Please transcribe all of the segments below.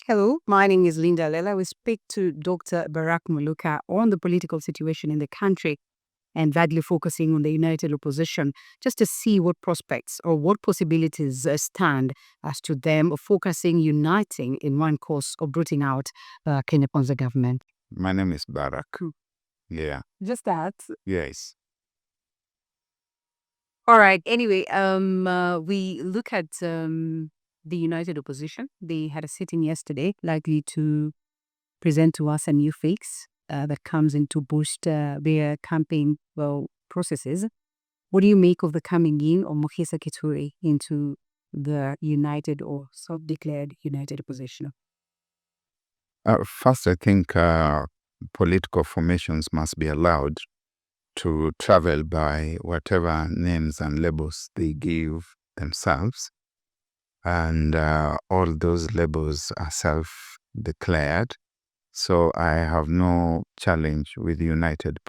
Hello, my name is Linda Alela. We speak to Dr. Barrack Muluka on the political situation in the country and vaguely focusing on the united opposition just to see what prospects or what possibilities stand as to them focusing, uniting in one cause of rooting out Kenya Kwanza government. My name is Barrack. Yeah. Just that. Yes. All right. Anyway, we look at the united opposition. They had a sitting yesterday, likely to present to us a new face that comes in to boost their campaign processes. What do you make of the coming in of Mokisa Kituri into the united or self-declared united opposition? First, I think political formations must be allowed to travel by whatever names and labels they give themselves. And all those labels are self-declared. So I have no challenge with united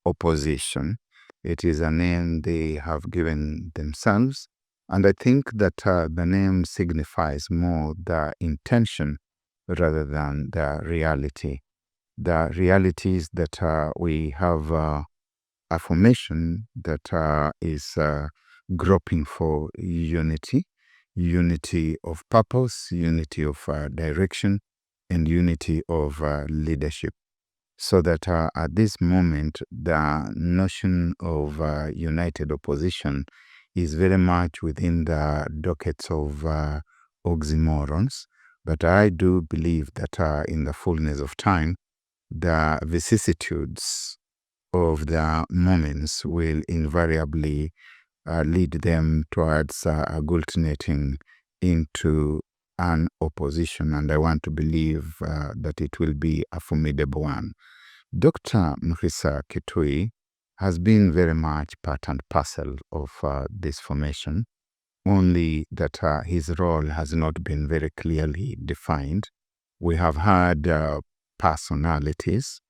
opposition. It is a name they have given themselves. And I think that the name signifies more the intention rather than the reality. The reality is that we have a formation that is groping for unity of purpose, unity of direction, and unity of leadership. So that at this moment, the notion of united opposition is very much within the dockets of oxymorons. But I do believe that in the fullness of time, the vicissitudes of the moments will invariably lead them towards agglutinating into an opposition, and I want to believe that it will be a formidable one. Dr. Mokisa Kitui has been very much part and parcel of this formation, only that his role has not been very clearly defined. We have had personalities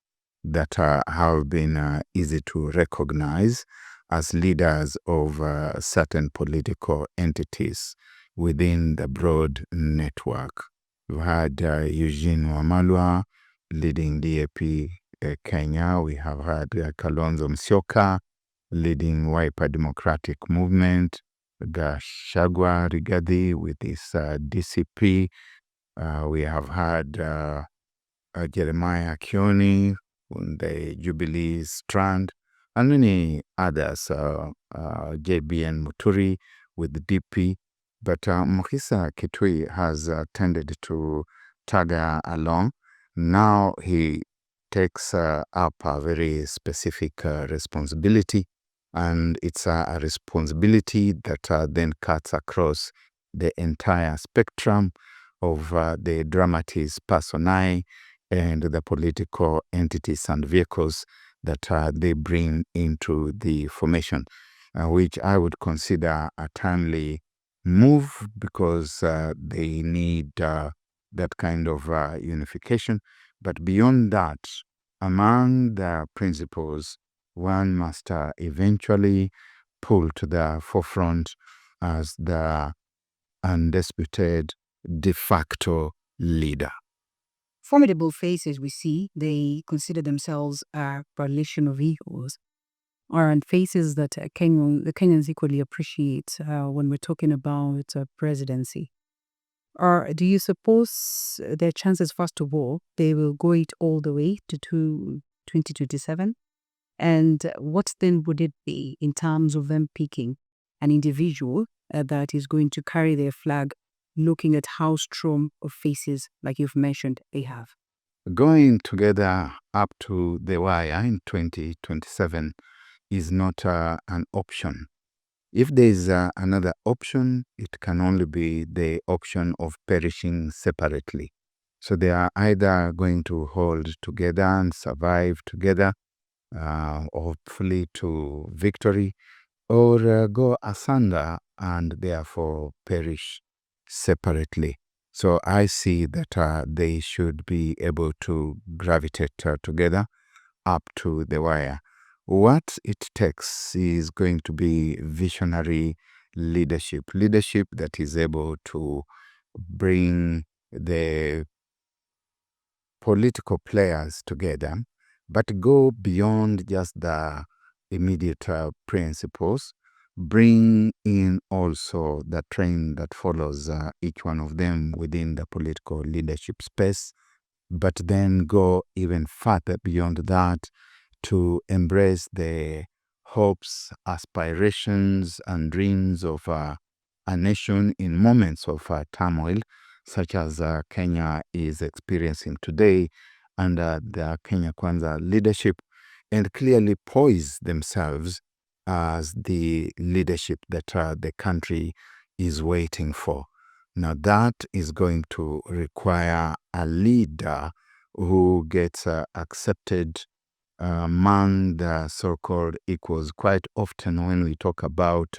that have been easy to recognize as leaders of certain political entities within the broad network. We had Eugene Wamalwa leading DAP Kenya. We have had Kalonzo Musyoka leading Wiper Democratic Movement, Gachagua Rigathi with his DCP. We have had Jeremiah Kioni on the Jubilee strand, and many others, JBN Muturi with DP. But Mokisa Kitui has tended to tag along. Now he takes up a very specific responsibility, and it's a responsibility that then cuts across the entire spectrum of the dramatis personae and the political entities and vehicles that they bring into the formation, which I would consider a timely move because they need that kind of unification. But beyond that, among the principles, one must eventually pull to the forefront as the undisputed de facto leader. Formidable faces we see, they consider themselves a coalition of equals, are faces that the Kenyans equally appreciate when we're talking about presidency. Or do you suppose their chances, first of all, they will go it all the way to 2027? And what then would it be in terms of them picking an individual that is going to carry their flag, looking at how strong of faces, like you've mentioned, they have? Going together up to the wire in 2027 is not an option. If there is another option, it can only be the option of perishing separately. So they are either going to hold together and survive together, hopefully to victory, or go asunder and therefore perish separately. So I see that they should be able to gravitate together up to the wire. What it takes is going to be visionary leadership that is able to bring the political players together, but go beyond just the immediate principles, bring in also the trend that follows each one of them within the political leadership space, but then go even further beyond that to embrace the hopes, aspirations, and dreams of a nation in moments of turmoil, such as Kenya is experiencing today under the Kenya Kwanza leadership, and clearly poise themselves as the leadership that the country is waiting for. Now, that is going to require a leader who gets accepted among the so-called equals. Quite often when we talk about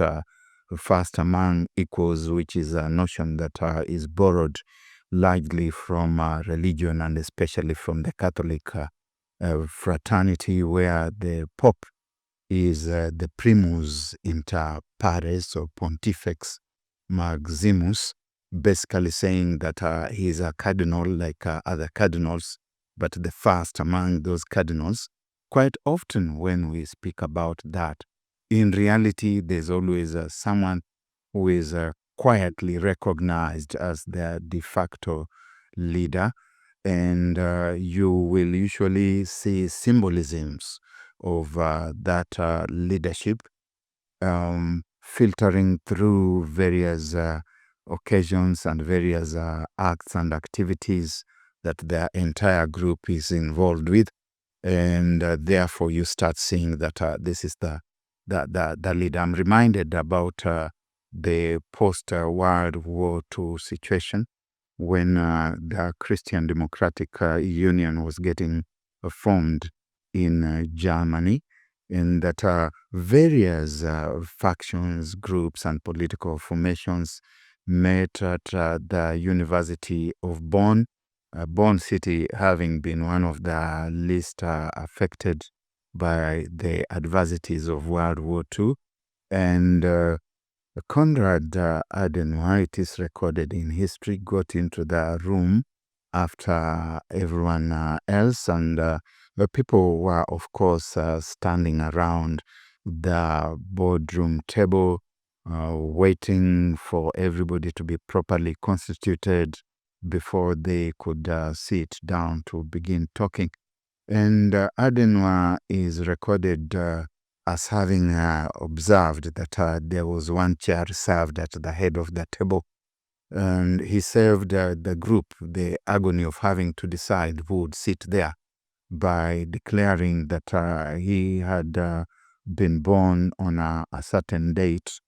first among equals, which is a notion that is borrowed largely from religion, and especially from the Catholic fraternity, where the Pope is the primus inter pares, or pontifex maximus, basically saying that he is a cardinal like other cardinals, but the first among those cardinals. Quite often when we speak about that, in reality, there's always someone who is quietly recognized as the de facto leader, and you will usually see symbolisms of that leadership filtering through various occasions and various acts and activities that the entire group is involved with. And therefore you start seeing that this is the leader. I'm reminded about the post-World War II situation, when the Christian Democratic Union was getting formed in Germany, and that various factions, groups, and political formations met at the University of Bonn, Bonn city having been one of the least affected by the adversities of World War II. And Conrad Adenauer, it is recorded in history, got into the room after everyone else, and the people were, of course, standing around the boardroom table, waiting for everybody to be properly constituted before they could sit down to begin talking. And Adenauer is recorded as having observed that there was one chair served at the head of the table, and he saved the group the agony of having to decide who would sit there by declaring that he had been born on a certain date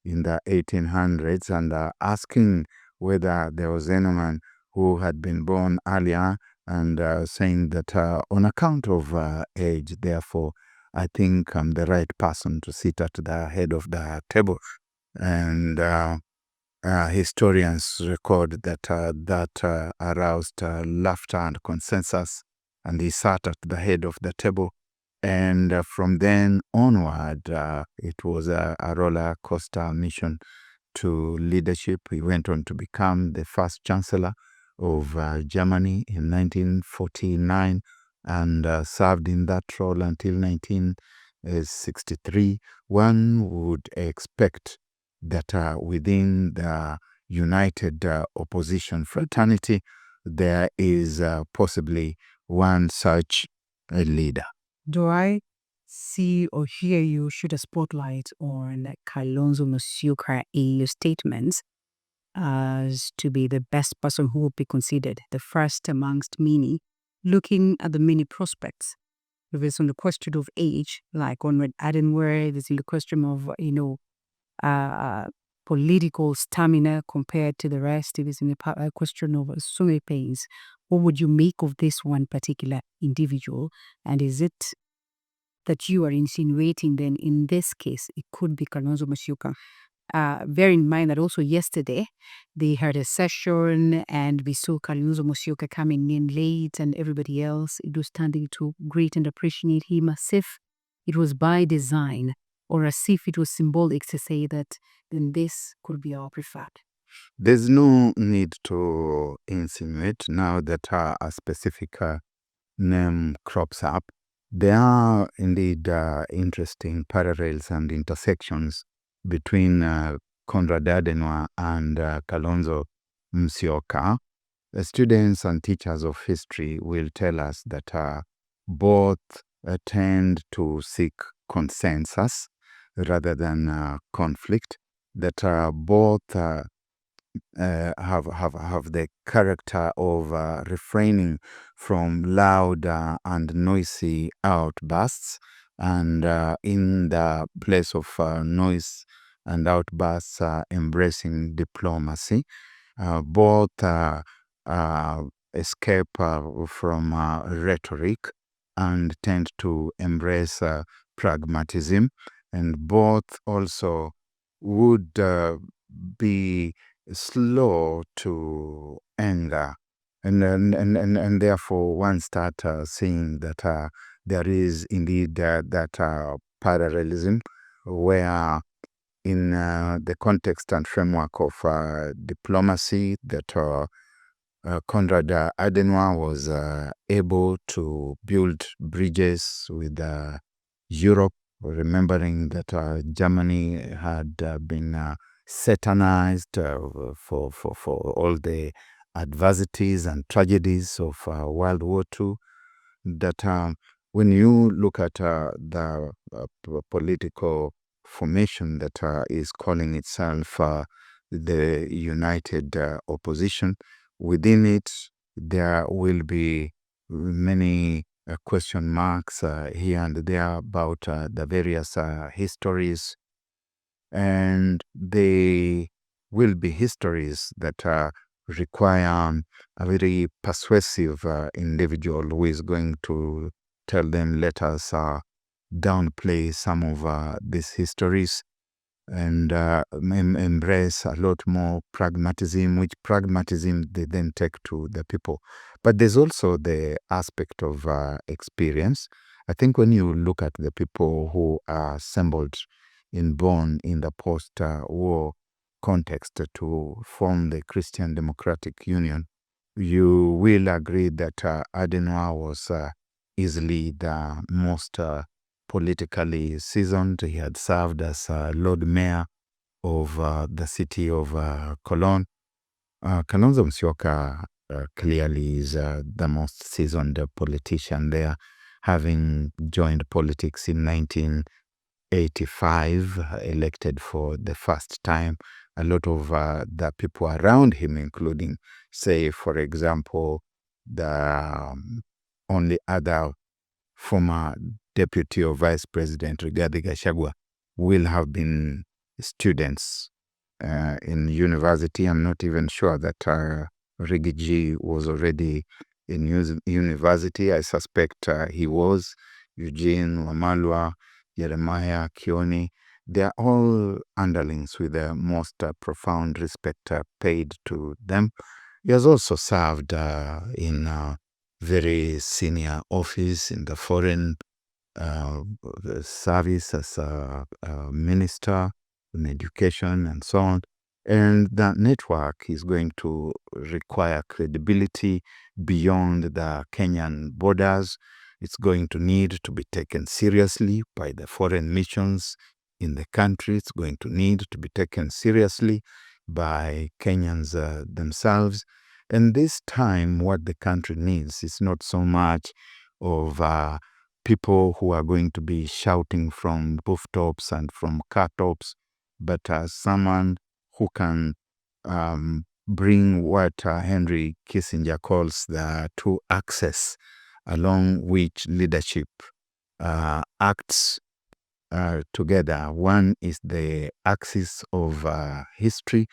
in the 1800s, and asking whether there was anyone who had been born earlier, and saying that on account of age, therefore, I think I'm the right person to sit at the head of the table. And historians record that aroused laughter and consensus, and he sat at the head of the table. And from then onward, it was a roller coaster mission to leadership. He went on to become the first chancellor of Germany in 1949, and served in that role until 1963. One would expect that within the united opposition fraternity, there is possibly one such leader. Do I see or hear you shoot a spotlight on Kalonzo Musyoka in your statements as to be the best person who will be considered the first amongst many, looking at the many prospects? If it's on the question of age, like Conrad Adenauer, there's the question of, political stamina compared to the rest. If it's in the question of so many pains, what would you make of this one particular individual? And is it that you are insinuating then in this case it could be Kalonzo Musyoka? Bear in mind that also yesterday they had a session and we saw Kalonzo Musyoka coming in late, and everybody else, it was standing to greet and appreciate him as if it was by design, or as if it was symbolic to say that then this could be our preferred. There's no need to insinuate now that a specific name crops up. There are indeed interesting parallels and intersections between Conrad Adenwa and Kalonzo Musyoka. The students and teachers of history will tell us that both tend to seek consensus rather than conflict, that both have the character of refraining from loud and noisy outbursts, and in the place of noise and outbursts, embracing diplomacy. Both escape from rhetoric and tend to embrace pragmatism, and both also would be slow to anger, and therefore one start seeing that there is indeed that parallelism, where in the context and framework of diplomacy, that Conrad Adenauer was able to build bridges with Europe, remembering that Germany had been satanized for all the adversities and tragedies of World War II. That when you look at the political formation that is calling itself the United Opposition, within it there will be many question marks here and there about the various histories, and they will be histories that require a very persuasive individual who is going to tell them, let us downplay some of these histories and embrace a lot more pragmatism, which pragmatism they then take to the people. But there's also the aspect of experience. I think when you look at the people who are assembled in Bonn in the post-war context to form the Christian Democratic Union, you will agree that Adenauer was easily the most politically seasoned. He had served as Lord Mayor of the city of Cologne. Kalonzo Musyoka clearly is the most seasoned politician there, having joined politics in 1985, elected for the first time. A lot of the people around him, including, say, for example, the only other former Deputy or Vice President Rigathi Gachagua, will have been students in university. I'm not even sure that Riggy G was already in university. I suspect he was. Eugene Wamalwa, Jeremiah Kioni, they are all underlings with the most profound respect paid to them. He has also served in very senior office in the foreign service as a minister in education and so on. And that network is going to require credibility beyond the Kenyan borders. It's going to need to be taken seriously by the foreign missions in the country. It's going to need to be taken seriously by Kenyans themselves. And this time, what the country needs is not so much of people who are going to be shouting from rooftops and from car tops, but someone who can bring what Henry Kissinger calls the two axes along which leadership acts together. One is the axis of history,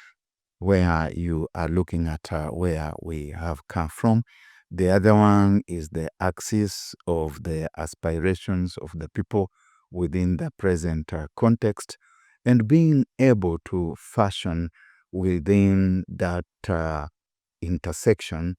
where you are looking at where we have come from. The other one is the axis of the aspirations of the people within the present context, and being able to fashion within that intersection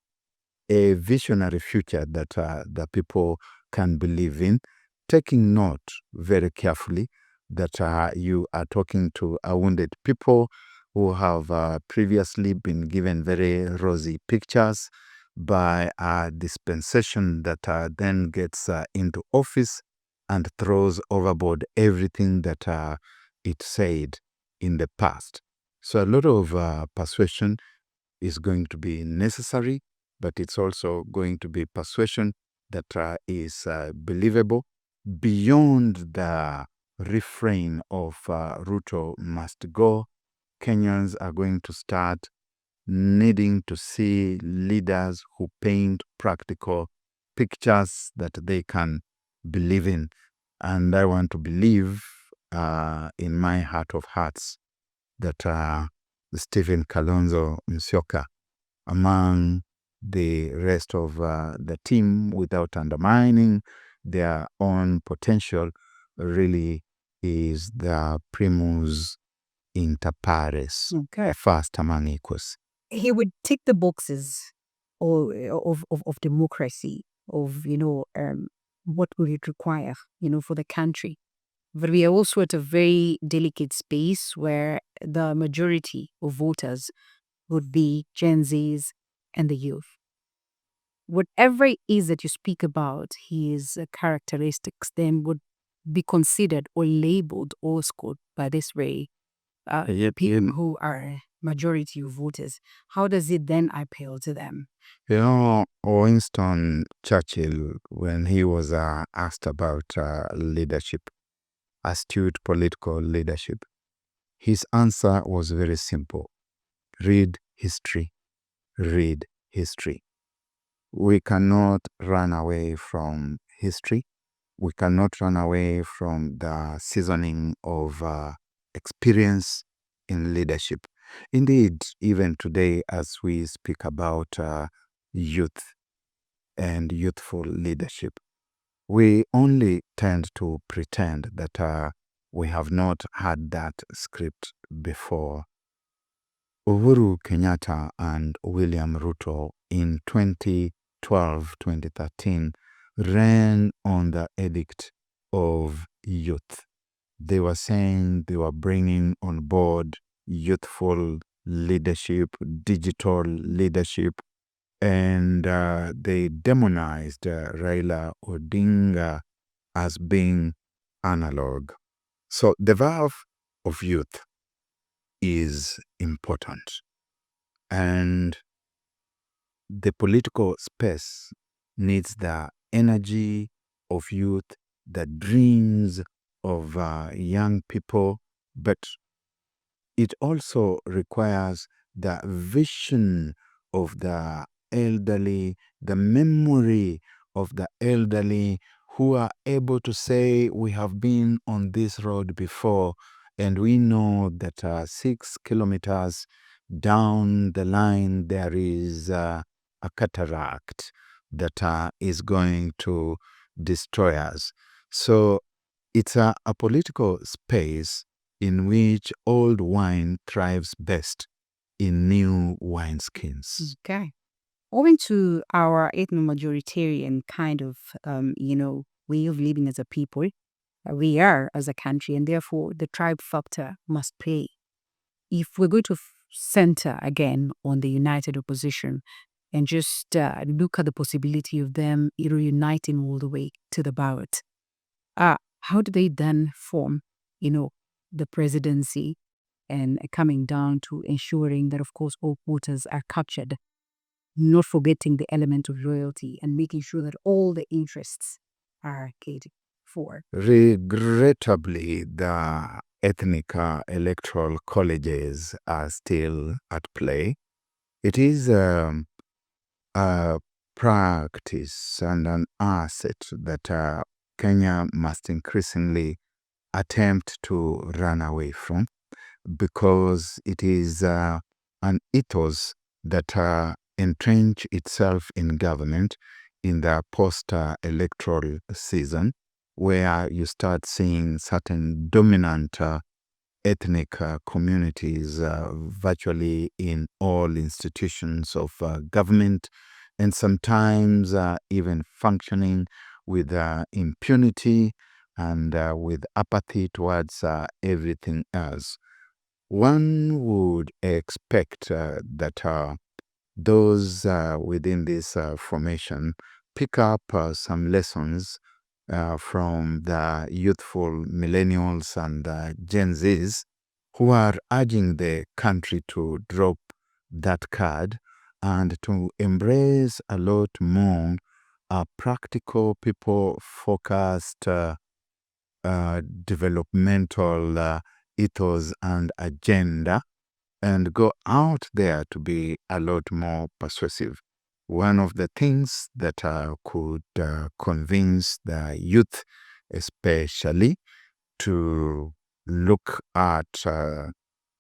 a visionary future that the people can believe in, taking note very carefully that you are talking to a wounded people who have previously been given very rosy pictures by a dispensation that then gets into office and throws overboard everything that it said in the past. So a lot of persuasion is going to be necessary, but it's also going to be persuasion that is believable beyond the refrain of Ruto must go. Kenyans are going to start needing to see leaders who paint practical pictures that they can believe in. And I want to believe in my heart of hearts that Stephen Kalonzo Musyoka, among the rest of the team, without undermining their own potential, really is the primus inter pares, first among equals. He would tick the boxes of democracy, of, what would it require, for the country. But we are also at a very delicate space where the majority of voters would be Gen Zs and the youth. Whatever it is that you speak about, his characteristics then would be considered or labeled or scored by this way. People who are majority of voters, how does it then appeal to them? Winston Churchill, when he was asked about leadership, astute political leadership, his answer was very simple. Read history. Read history. We cannot run away from history. We cannot run away from the seasoning of experience in leadership. Indeed, even today, as we speak about youth and youthful leadership, we only tend to pretend that we have not had that script before. Uhuru Kenyatta and William Ruto in 2012-2013 ran on the edict of youth. They were saying they were bringing on board youthful leadership, digital leadership, and they demonized Raila Odinga as being analog. So the verve of youth is important, and the political space needs the energy of youth, the dreams of young people, but it also requires the vision of the elderly, the memory of the elderly who are able to say, we have been on this road before, and we know that 6 kilometers down the line there is a cataract that is going to destroy us. So it's a political space in which old wine thrives best in new wineskins. Okay. Owing to our ethno-majoritarian kind of, way of living as a people, we are as a country, and therefore the tribe factor must play. If we're going to center again on the united opposition and just look at the possibility of them uniting all the way to the ballot, how do they then form, the presidency and coming down to ensuring that, of course, all voters are captured, not forgetting the element of loyalty and making sure that all the interests are catered for? Regrettably, the ethnic electoral colleges are still at play. It is a practice and an asset that Kenya must increasingly attempt to run away from, because it is an ethos that entrench itself in government in the post-electoral season, where you start seeing certain dominant ethnic communities virtually in all institutions of government, and sometimes even functioning with impunity and with apathy towards everything else. one would expect that those within this formation pick up some lessons from the youthful millennials and Gen Zs who are urging the country to drop that card and to embrace a lot more practical, people-focused developmental ethos and agenda, and go out there to be a lot more persuasive. One of the things that could convince the youth, especially, to look at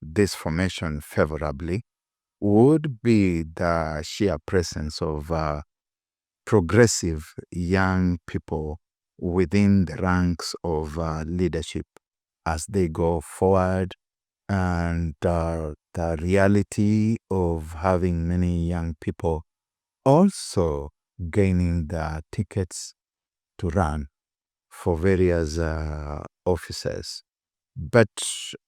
this formation favorably would be the sheer presence of progressive young people within the ranks of leadership as they go forward, and the reality of having many young people also gaining the tickets to run for various offices. But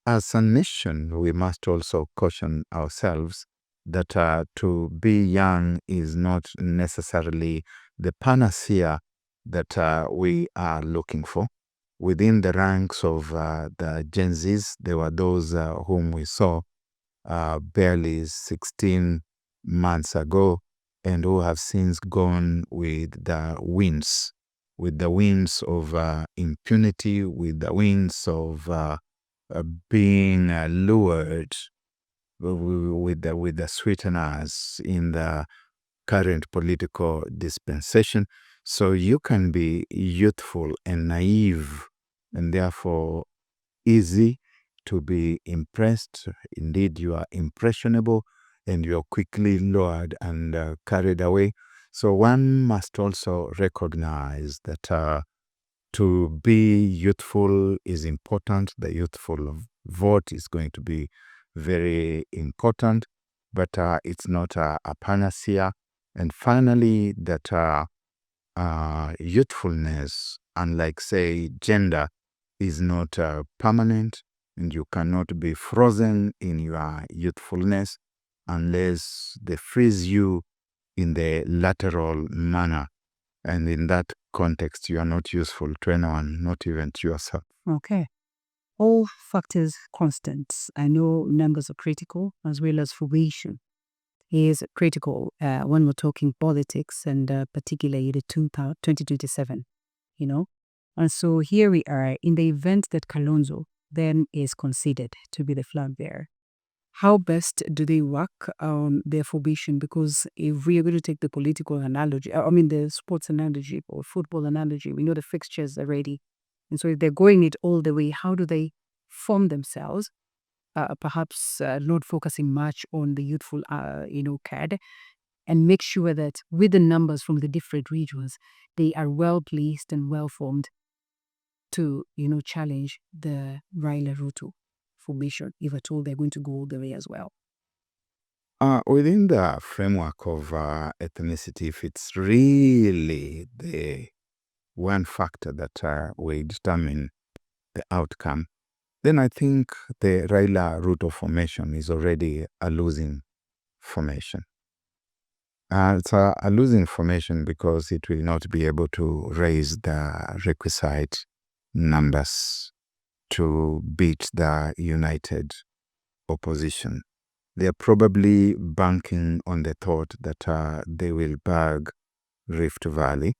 as a nation, we must also caution ourselves that to be young is not necessarily the panacea that we are looking for. Within the ranks of the Gen Zs, there were those whom we saw barely 16 months ago and who have since gone with the winds of impunity, with the winds of being lured with the sweeteners in the current political dispensation. So you can be youthful and naive and therefore easy to be impressed. Indeed, you are impressionable and you're quickly lured and carried away. So one must also recognize that to be youthful is important. The youthful vote is going to be very important, but it's not a panacea. And finally, that youthfulness, unlike, say, gender, is not permanent, and you cannot be frozen in your youthfulness unless they freeze you in the lateral manner. And in that context, you are not useful to anyone, not even to yourself. Okay. All factors constants. I know numbers are critical as well as formation is critical when we're talking politics and particularly the 2027, you know. And so here we are in the event that Kalonzo then is considered to be the flag bearer. How best do they work on their formation? Because if we are going to take the political analogy, the sports analogy or football analogy, we know the fixtures are ready. And so if they're going it all the way, how do they form themselves? Perhaps not focusing much on the youthful, card, and make sure that with the numbers from the different regions, they are well placed and well formed to, challenge the Raila Ruto formation, if at all they're going to go all the way as well. Within the framework of ethnicity, if it's really the one factor that will determine the outcome, then I think the Raila Ruto formation is already a losing formation. It's a losing formation because it will not be able to raise the requisite numbers to beat the united opposition. They're probably banking on the thought that they will bag Rift Valley.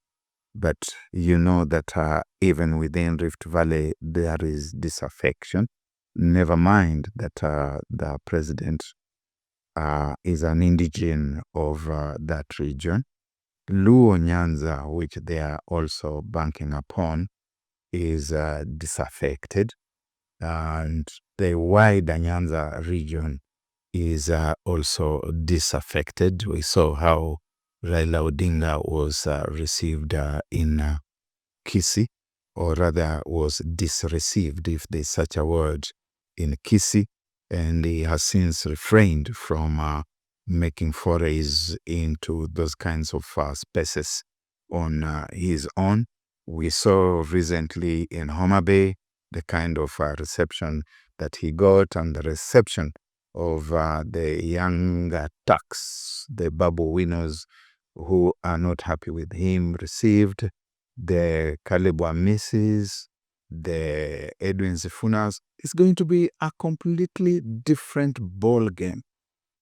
But you know that even within Rift Valley, there is disaffection. Never mind that the president is an indigene of that region. Luo Nyanza, which they are also banking upon, is disaffected. And the wider Nyanza region is also disaffected. We saw how Raila Odinga was received in Kisii, or rather was disreceived, if there's such a word, in Kisii, and he has since refrained from making forays into those kinds of spaces on his own. We saw recently in Homa Bay the kind of reception that he got and the reception of the young tucks, the bubble winners who are not happy with him received, the Kalebwa misses, the Edwin Sifunas. It's going to be a completely different ball game.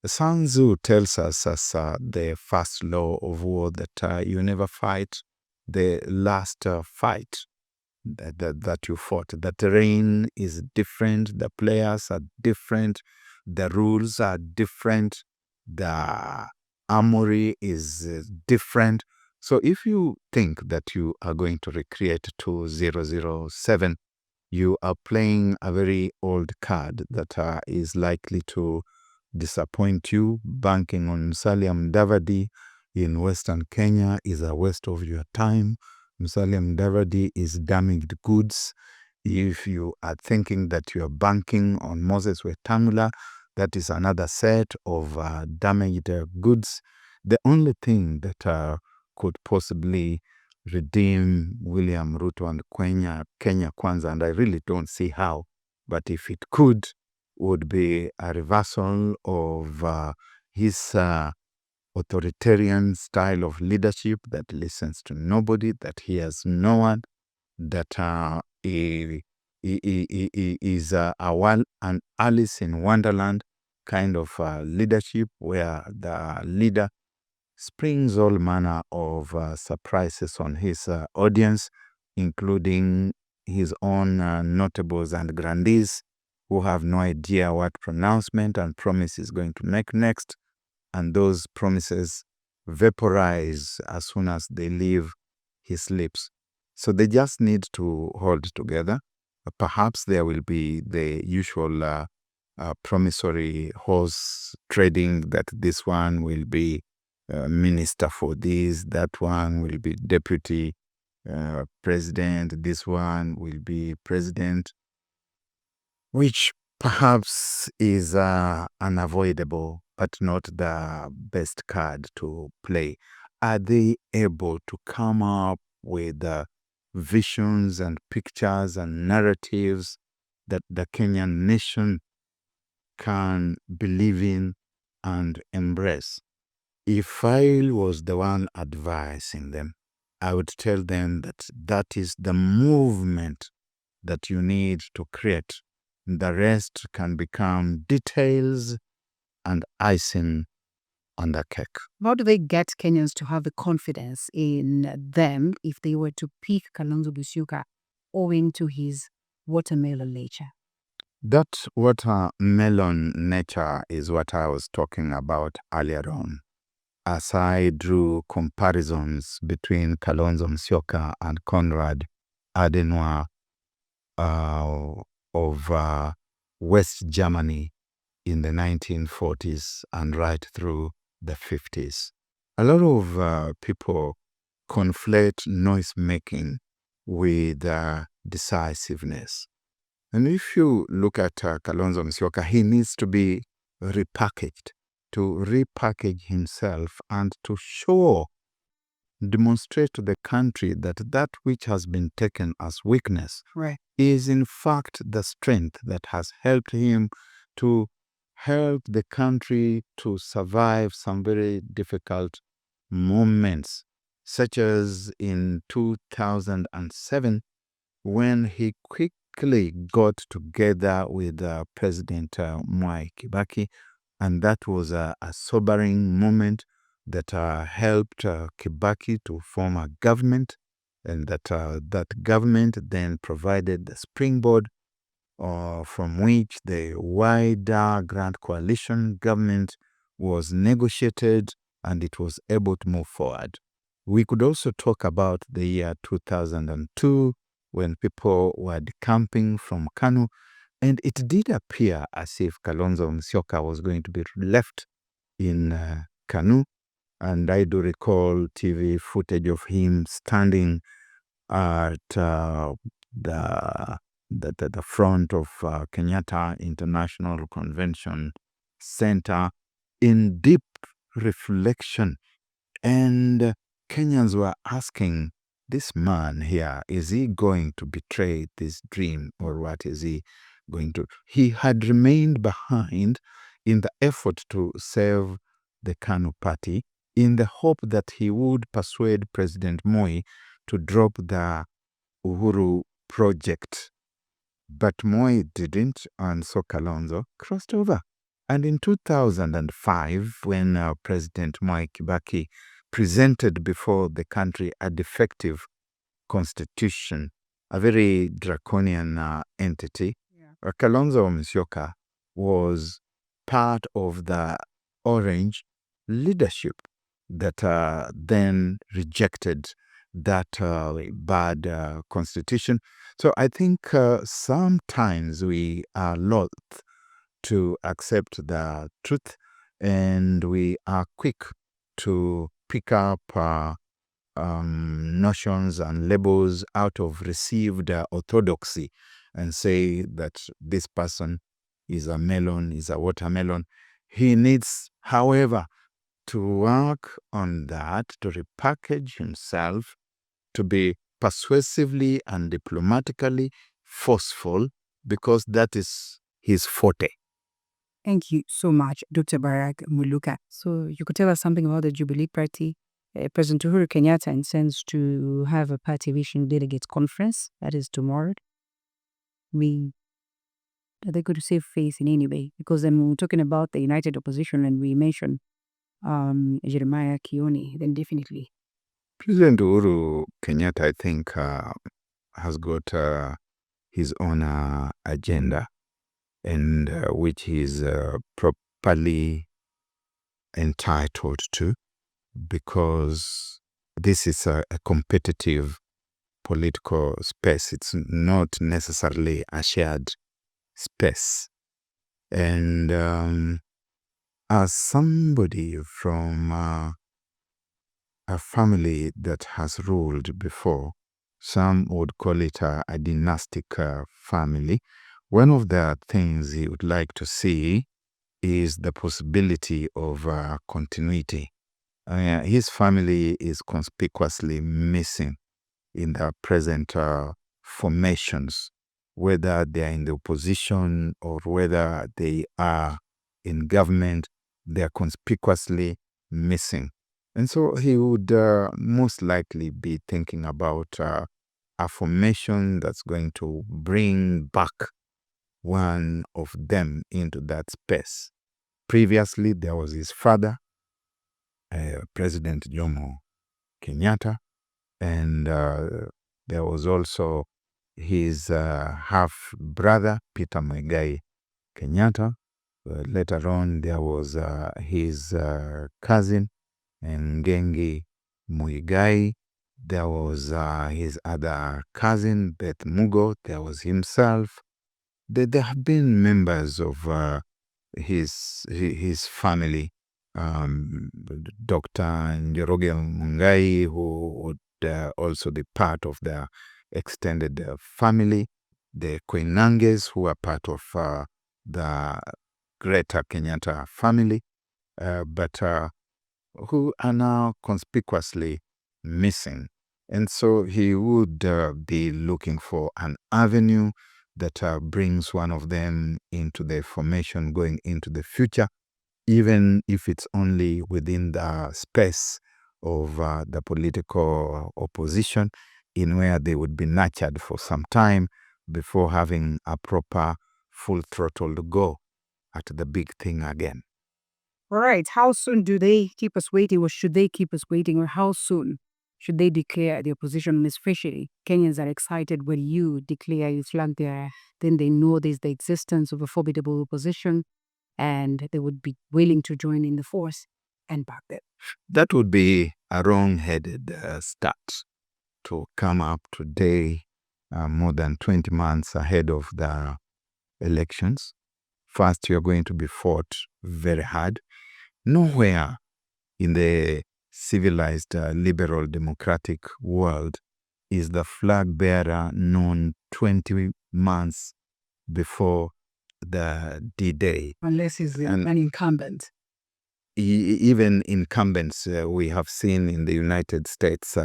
Sun Tzu tells us as the first law of war that you never fight the last fight that you fought. The terrain is different, the players are different, the rules are different, the armory is different. So if you think that you are going to recreate 2007, you are playing a very old card that is likely to disappoint you. Banking on Musalia Mudavadi in Western Kenya is a waste of your time. Musalia Mudavadi is damaged goods. If you are thinking that you are banking on Moses Wetangula, that is another set of damaged goods. The only thing that could possibly redeem William Ruto and Kenya Kwanza, and I really don't see how, but if it could, would be a reversal of his authoritarian style of leadership that listens to nobody, that hears no one, that he is an Alice in Wonderland kind of leadership where the leader springs all manner of surprises on his audience, including his own notables and grandees who have no idea what pronouncement and promise he's going to make next, and those promises vaporize as soon as they leave his lips. So they just need to hold together. Perhaps there will be the usual promissory horse trading, that this one will be minister for this, that one will be deputy president, this one will be president, which perhaps is unavoidable, but not the best card to play. Are they able to come up with visions and pictures and narratives that the Kenyan nation can believe in and embrace? If I was the one advising them, I would tell them that that is the movement that you need to create. The rest can become details and icing on the cake. How do they get Kenyans to have the confidence in them if they were to pick Kalonzo Musyoka owing to his watermelon nature? That watermelon nature is what I was talking about earlier on, as I drew comparisons between Kalonzo Musyoka and Conrad Adenauer of West Germany in the 1940s and right through the 50s. A lot of people conflate noise making with decisiveness. And if you look at Kalonzo Musyoka, he needs to be repackaged, to repackage himself and to demonstrate to the country that that which has been taken as weakness is in fact the strength that has helped him to help the country to survive some very difficult moments, such as in 2007 when he quickly got together with President Mwai Kibaki, and that was a sobering moment that helped Kibaki to form a government, and that government then provided the springboard from which the wider Grand Coalition government was negotiated, and it was able to move forward. We could also talk about the year 2002 when people were decamping from Kanu, and it did appear as if Kalonzo Musyoka was going to be left in Kanu. And I do recall TV footage of him standing at the front of Kenyatta International Convention Center in deep reflection. And Kenyans were asking this man here, is he going to betray this dream, or what is he going to? He had remained behind in the effort to save the KANU party, in the hope that he would persuade President Moi to drop the Uhuru project. But Moi didn't, and so Kalonzo crossed over. And in 2005, when President Moi Kibaki presented before the country a defective constitution, a very draconian entity, Kalonzo Musyoka was part of the Orange leadership that then rejected that bad constitution. So I think sometimes we are loath to accept the truth, and we are quick to pick up notions and labels out of received orthodoxy and say that this person is a melon, is a watermelon. He needs, however, to work on that, to repackage himself, to be persuasively and diplomatically forceful, because that is his forte. Thank you so much, Dr. Barrack Muluka. So you could tell us something about the Jubilee Party. President Uhuru Kenyatta intends to have a party vision delegates conference. That is tomorrow. Are they going to save face in any way? Because I'm talking about the united opposition and we mentioned Jeremiah Kioni, then definitely. President Uhuru Kenyatta, I think, has got his own agenda, and which he is properly entitled to, because this is a competitive political space. It's not necessarily a shared space. And as somebody from a family that has ruled before, some would call it a dynastic family, one of the things he would like to see is the possibility of continuity. His family is conspicuously missing in the present formations, whether they are in the opposition or whether they are in government. They are conspicuously missing. And so he would most likely be thinking about a formation that's going to bring back one of them into that space. Previously, there was his father, President Jomo Kenyatta, and there was also his half-brother, Peter Muigai Kenyatta. Later on, there was his cousin, Ngengi Muigai. There was his other cousin, Beth Mugo. There was himself. There have been members of his family, Dr. Njoroge Mungai, who would also be part of the extended family, the Koinanges, who are part of the greater Kenyatta family, but who are now conspicuously missing. And so he would be looking for an avenue that brings one of them into the formation going into the future, even if it's only within the space of the political opposition, in where they would be nurtured for some time before having a proper full throttle go at the big thing again. All right. How soon do they keep us waiting, or should they keep us waiting, or how soon should they declare the opposition? Especially Kenyans are excited when you declare, you flag there, then they know there's the existence of a formidable opposition and they would be willing to join in the force and back them. That would be a wrong-headed start to come up today, more than 20 months ahead of the elections. First, you're going to be fought very hard. Nowhere in the civilized liberal democratic world is the flag bearer known 20 months before the D-Day. Unless he's an incumbent. Even incumbents, we have seen in the United States,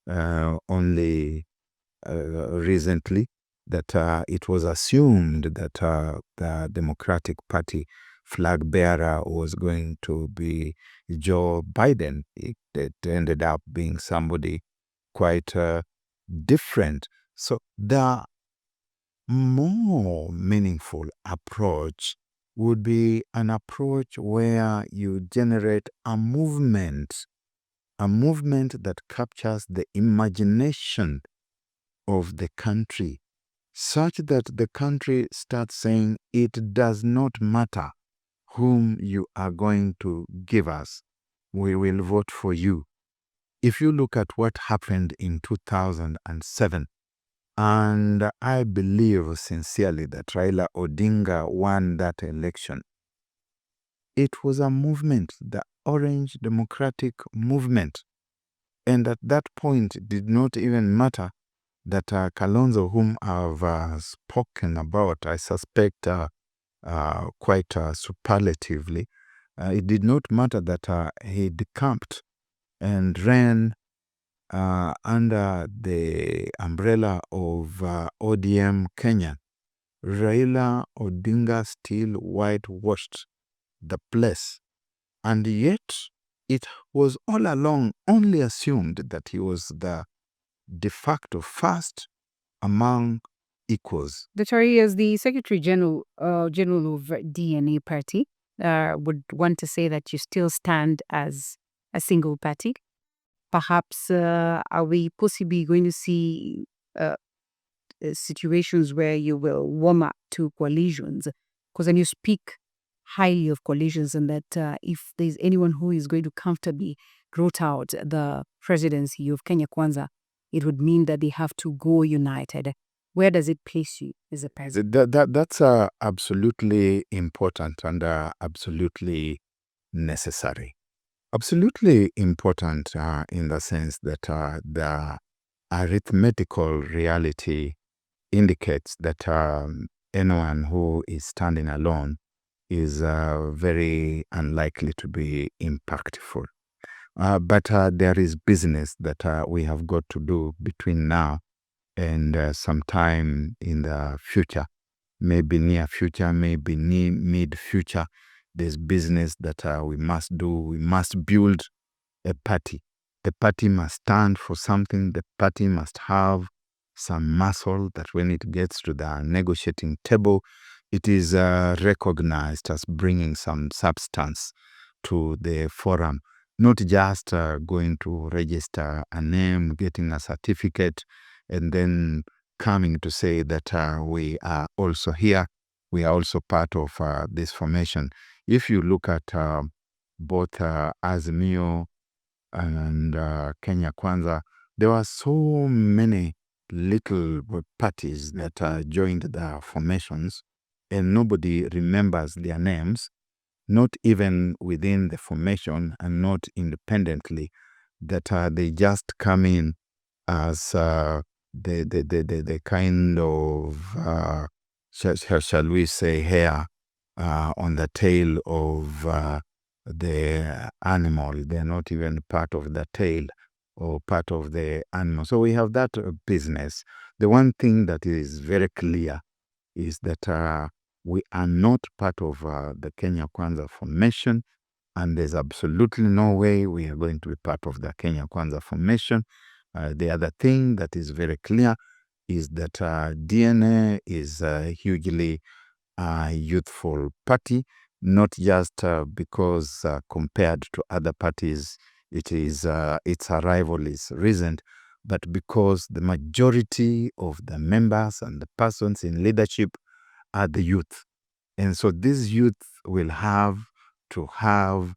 only recently that it was assumed that the Democratic Party flag bearer was going to be Joe Biden. It ended up being somebody quite different. So the more meaningful approach would be an approach where you generate a movement that captures the imagination of the country, such that the country starts saying it does not matter whom you are going to give us, we will vote for you. If you look at what happened in 2007, and I believe sincerely that Raila Odinga won that election, it was a movement, the Orange Democratic Movement. And at that point, it did not even matter that Kalonzo, whom I've spoken about, I suspect quite superlatively, it did not matter that he decamped and ran under the umbrella of ODM Kenya. Raila Odinga still whitewashed the place. And yet, it was all along only assumed that he was the de facto first among equals. Dr. as the Secretary General of DNA Party, would want to say that you still stand as a single party. Perhaps are we possibly going to see situations where you will warm up to coalitions? Because when you speak highly of coalitions, and that if there's anyone who is going to comfortably root out the presidency of Kenya Kwanza, it would mean that they have to go united. Where does it place you as a president? That's absolutely important and absolutely necessary. Absolutely important in the sense that the arithmetical reality indicates that anyone who is standing alone is very unlikely to be impactful. But there is business that we have got to do between now and sometime in the future, maybe near future, maybe mid future. There's business that we must do. We must build a party. The party must stand for something. The party must have some muscle that when it gets to the negotiating table, it is recognized as bringing some substance to the forum, not just going to register a name, getting a certificate, and then coming to say that we are also here, we are also part of this formation. If you look at both Azimio and Kenya Kwanza, there were so many little parties that joined the formations, and nobody remembers their names, not even within the formation and not independently, that they just come in as the kind of, shall we say, hair on the tail of the animal. They're not even part of the tail or part of the animal. So we have that business. The one thing that is very clear is that we are not part of the Kenya Kwanza formation, and there's absolutely no way we are going to be part of the Kenya Kwanza formation. The other thing that is very clear is that DNA is hugely youthful party, not just because compared to other parties, its arrival is recent, but because the majority of the members and the persons in leadership are the youth. And so these youth will have to have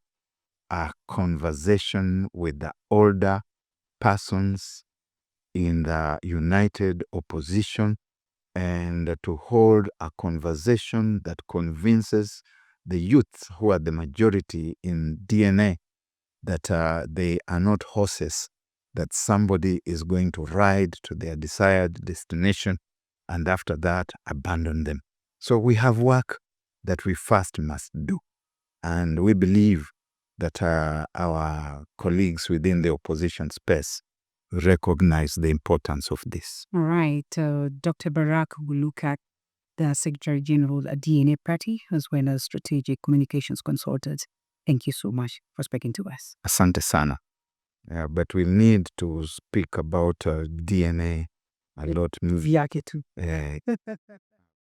a conversation with the older persons in the united opposition, and to hold a conversation that convinces the youth, who are the majority in DNA, that they are not horses, that somebody is going to ride to their desired destination and after that abandon them. So we have work that we first must do. And we believe that our colleagues within the opposition space recognize the importance of this. All right. Dr. Barrack Muluka, the Secretary General at DNA Party, as well as Strategic Communications Consultant. Thank you so much for speaking to us. Asante sana. But we need to speak about DNA a lot. Vyake tu.